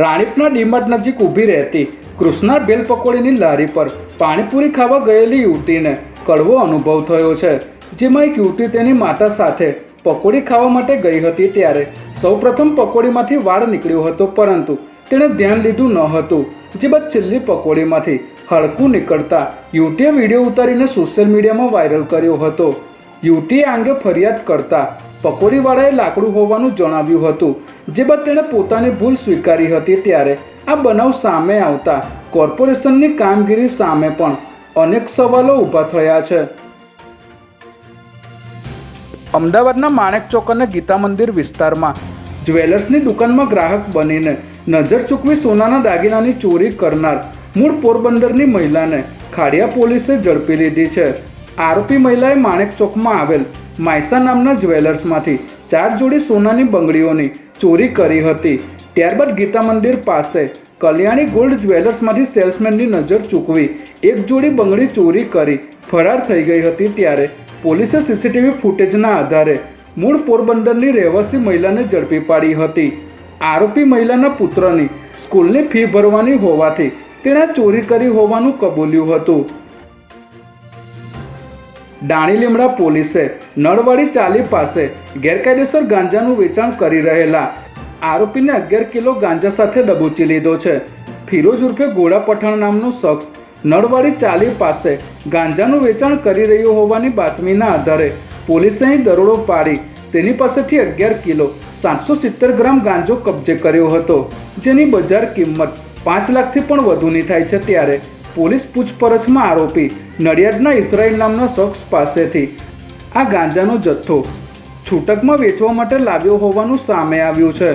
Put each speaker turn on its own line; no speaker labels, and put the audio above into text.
રાણીપના ડીમાર્ટ નજીક ઊભી રહેતી કૃષ્ણા ભેલ પકોડીની લારી પર પાણીપુરી ખાવા ગયેલી યુવતીને કડવો અનુભવ થયો છે। જેમાં એક યુવતી તેની માતા સાથે પકોડી ખાવા માટે ગઈ હતી ત્યારે સૌપ્રથમ પકોડીમાંથી વાળ નીકળ્યો હતો, પરંતુ તેણે ધ્યાન લીધું ન હતું। જે બાદ છેલ્લી પકોડીમાંથી હળકું નીકળતા યુવતીએ વિડીયો ઉતારીને સોશિયલ મીડિયામાં વાયરલ કર્યો હતો। યુવતીએ આ અંગે ફરિયાદ કરતા પકોડીવાળાએ લાકડું હોવાનું જણાવ્યું હતું। જે બાદ તેણે પોતાની ભૂલ સ્વીકારી હતી। ત્યારે આ બનાવ સામે આવતા કોર્પોરેશનની કામગીરી સામે પણ અનેક સવાલો ઊભા થયા છે। અમદાવાદના માણેકચોક અને ગીતા મંદિર વિસ્તારમાં જ્વેલર્સની દુકાનમાં ગ્રાહક બનીને નજર ચૂકવી સોનાના દાગીનાની ચોરી કરનાર મૂળ પોરબંદરની મહિલાને ખાડિયા પોલીસે ઝડપી લીધી છે। આરોપી મહિલાએ માણેકચોકમાં આવેલ માયસા નામના જ્વેલર્સમાંથી 4 જોડી સોનાની બંગડીઓની ચોરી કરી હતી। ત્યારબાદ ગીતા મંદિર પાસે કલ્યાણી ગોલ્ડ જ્વેલર્સમાંથી સેલ્સમેનની નજર ચૂકવી 1 જોડી બંગડી ચોરી કરી ફરાર થઈ ગઈ હતી। ત્યારે પોલીસે સીસીટીવી ફૂટેજના આધારે મૂળ પોરબંદરની રહેવાસી મહિલાને ઝડપી પાડી હતી। આરોપી મહિલાના પુત્રની સ્કૂલની ફી ભરવાની હોવાથી તેણે ચોરી કરી હોવાનું કબૂલ્યું હતું। દાણીલીમડા પોલીસે નળવાડી ચાલી પાસે ગેરકાયદેસર ગાંજાનું વેચાણ કરી રહેલા આરોપીને 11 કિલો ગાંજા સાથે દબોચી લીધો છે। ફિરોજ ઉર્ફે ગોળા પઠાણ નામનો શખ્સ નળવાડી ચાલી પાસે ગાંજાનું વેચાણ કરી રહ્યો હોવાની બાતમીના આધારે પોલીસે અહીં દરોડો પાડી તેની પાસેથી 11 કિલો 770 ગ્રામ ગાંજો કબજે કર્યો હતો, જેની બજાર કિંમત 5 લાખથી પણ વધુની થાય છે। ત્યારે પોલીસ પૂછપરછમાં આરોપી નડિયાદના ઇસરાઇલ નામના શખ્સ પાસેથી આ ગાંજાનો જથ્થો છૂટકમાં વેચવા માટે લાવ્યો હોવાનું સામે આવ્યું છે।